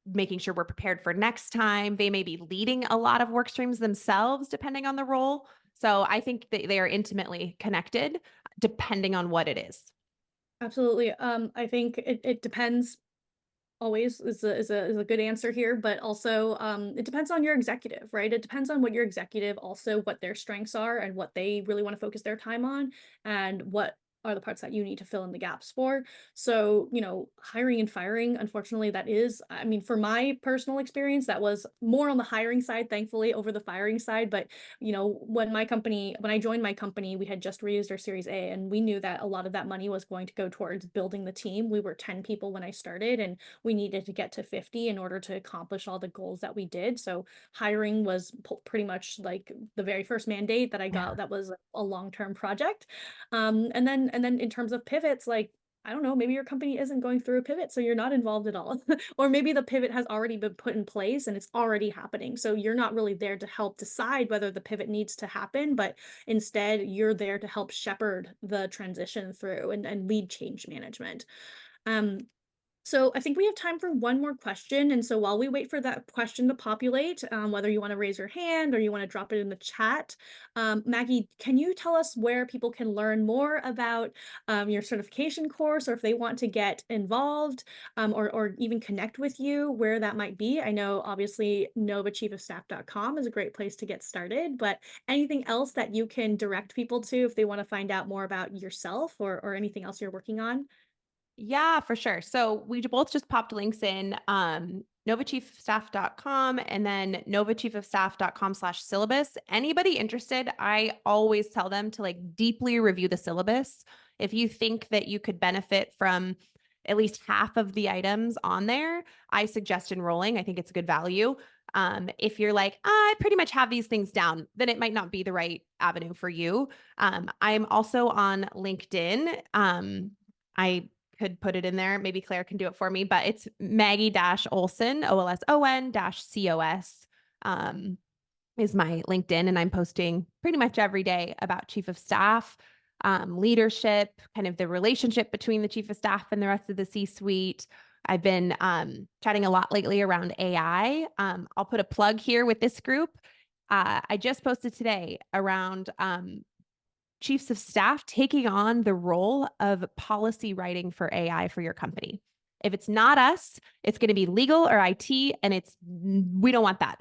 making sure we're prepared for next time. They may be leading a lot of work streams themselves, depending on the role. So I think that they are intimately connected, depending on what it is. Absolutely. I think it depends. Always is a good answer here, but also it depends on your executive, right? It depends on what your executive, also what their strengths are and what they really want to focus their time on, and what are the parts that you need to fill in the gaps for. So, hiring and firing, unfortunately, that is, I mean, for my personal experience, that was more on the hiring side, thankfully, over the firing side. But, when I joined my company, we had just raised our Series A, and we knew that a lot of that money was going to go towards building the team. We were 10 people when I started, and we needed to get to 50 in order to accomplish all the goals that we did. So, hiring was pretty much like the very first mandate that I got that was a long-term project. And then in terms of pivots, like, I don't know, maybe your company isn't going through a pivot, so you're not involved at all. Or maybe the pivot has already been put in place and it's already happening. So you're not really there to help decide whether the pivot needs to happen, but instead you're there to help shepherd the transition through and lead change management. Um, so I think we have time for one more question. And so while we wait for that question to populate, whether you want to raise your hand or you want to drop it in the chat, Maggie, can you tell us where people can learn more about your certification course, or if they want to get involved, or even connect with you, where that might be? I know obviously novachiefofstaff.com is a great place to get started, but anything else that you can direct people to if they want to find out more about yourself or anything else you're working on? Yeah, for sure. So we both just popped links in, novachiefofstaff.com and then novachiefofstaff.com/syllabus. Anybody interested, I always tell them to like deeply review the syllabus. If you think that you could benefit from at least half of the items on there, I suggest enrolling. I think it's a good value. If you're like, I pretty much have these things down, then it might not be the right avenue for you. I'm also on LinkedIn. I could put it in there. Maybe Claire can do it for me, but it's Maggie-Olson, Olson-COS, is my LinkedIn. And I'm posting pretty much every day about chief of staff, leadership, kind of the relationship between the chief of staff and the rest of the C-suite. I've been chatting a lot lately around AI. I'll put a plug here with this group. I just posted today around chiefs of staff taking on the role of policy writing for AI for your company. If it's not us, it's going to be legal or IT, and we don't want that.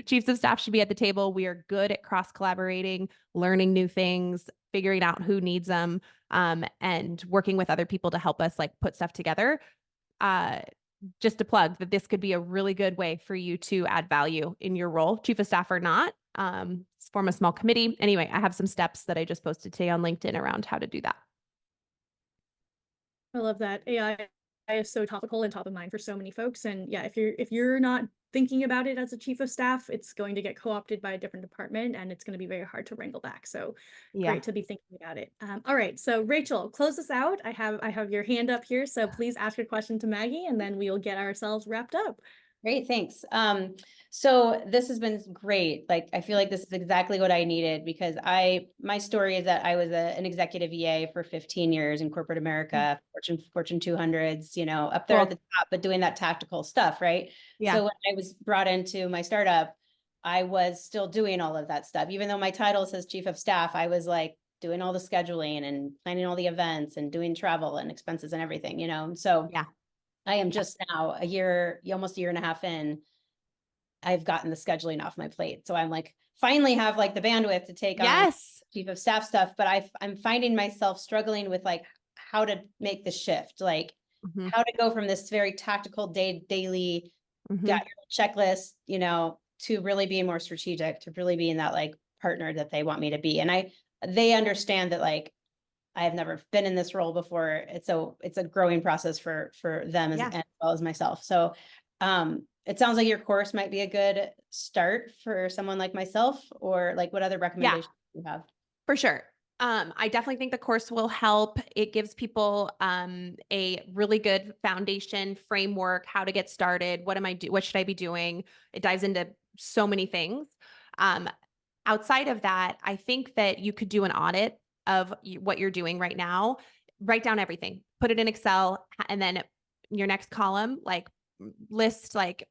Chiefs of staff should be at the table. We are good at cross collaborating, learning new things, figuring out who needs them, and working with other people to help us like put stuff together. Just a plug that this could be a really good way for you to add value in your role, chief of staff or not. Form a small committee. Anyway, I have some steps that I just posted today on LinkedIn around how to do that. I love that. AI is so topical and top of mind for so many folks. And yeah, if you're not thinking about it as a chief of staff, it's going to get co-opted by a different department and it's going to be very hard to wrangle back. So Yeah. great to be thinking about it. All right. So Rachel, close us out. I have your hand up here. So please ask your question to Maggie and then we'll get ourselves wrapped up. Great, thanks. So this has been great. Like, I feel like this is exactly what I needed because my story is that I was an executive EA for 15 years in corporate America, Fortune 200s, up there at the top, but doing that tactical stuff, right? Yeah. So when I was brought into my startup, I was still doing all of that stuff. Even though my title says chief of staff, I was like doing all the scheduling and planning all the events and doing travel and expenses and everything, So Yeah. I am just now almost a year and a half in, I've gotten the scheduling off my plate. So I'm like, finally have like the bandwidth to take on chief of staff stuff. But I'm finding myself struggling with like how to make the shift, like how to go from this very tactical daily, got your checklist, to really being more strategic, to really being that like partner that they want me to be. And they understand that like, I've never been in this role before. It's a growing process for them as well as myself. So it sounds like your course might be a good start for someone like myself, or like what other recommendations you have? For sure. I definitely think the course will help. It gives people a really good foundation framework, how to get started. What should I be doing? It dives into so many things. Outside of that, I think that you could do an audit of what you're doing right now. Write down everything, put it in Excel, and then your next column, like list like,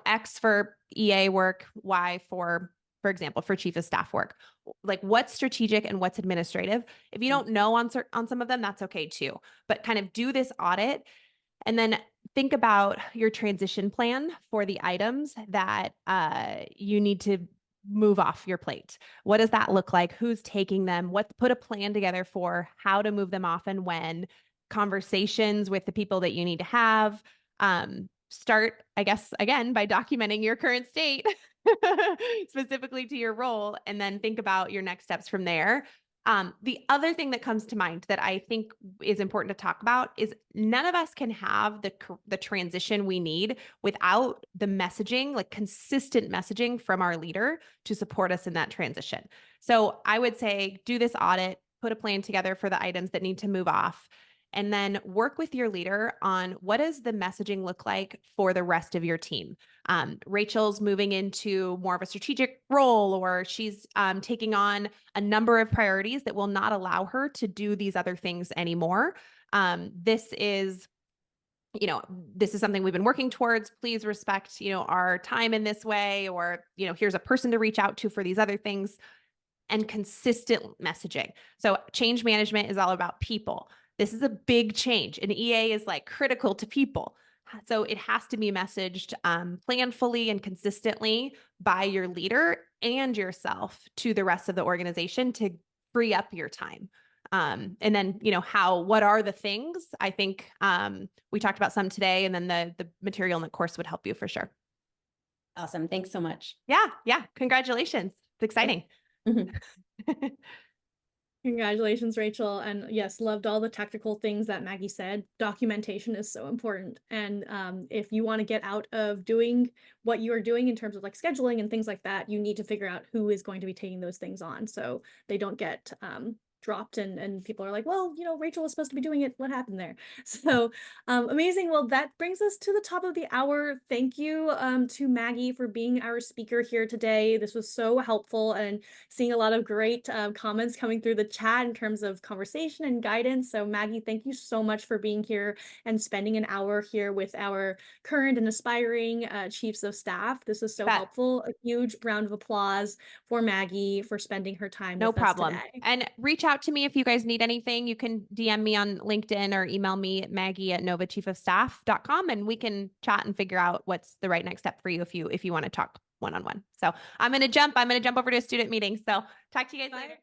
X for EA work, Y for example, for chief of staff work. Like what's strategic and what's administrative. If you don't know on some of them, that's okay too. But kind of do this audit and then think about your transition plan for the items that you need to move off your plate? What does that look like? Who's taking them? Put a plan together for how to move them off and when, conversations with the people that you need to have. Start, I guess, again, by documenting your current state specifically to your role, and then think about your next steps from there. The other thing that comes to mind that I think is important to talk about is none of us can have the transition we need without the messaging, like consistent messaging from our leader to support us in that transition. So I would say do this audit, put a plan together for the items that need to move off, and then work with your leader on what does the messaging look like for the rest of your team. Rachel's moving into more of a strategic role, or she's taking on a number of priorities that will not allow her to do these other things anymore. This is something we've been working towards. Please respect, our time in this way, or, here's a person to reach out to for these other things, and consistent messaging. So change management is all about people. This is a big change. An EA is like critical to people. So it has to be messaged planfully and consistently by your leader and yourself to the rest of the organization to free up your time. And then, what are the things? I think we talked about some today, and then the material in the course would help you for sure. Awesome. Thanks so much. Yeah. Congratulations. It's exciting. Congratulations, Rachel. And yes, loved all the technical things that Maggie said. Documentation is so important. And if you want to get out of doing what you are doing in terms of like scheduling and things like that, you need to figure out who is going to be taking those things on so they don't get dropped and people are like, well, Rachel was supposed to be doing it. What happened there? So amazing. Well, that brings us to the top of the hour. Thank you to Maggie for being our speaker here today. This was so helpful, and seeing a lot of great comments coming through the chat in terms of conversation and guidance. So Maggie, thank you so much for being here and spending an hour here with our current and aspiring chiefs of staff. This was so helpful. A huge round of applause for Maggie for spending her time with us today. And reach out to me if you guys need anything. You can DM me on LinkedIn or email me at maggie@novachiefofstaff.com, and we can chat and figure out what's the right next step for you if you want to talk one-on-one. So I'm going to jump over to a student meeting. So talk to you guys later.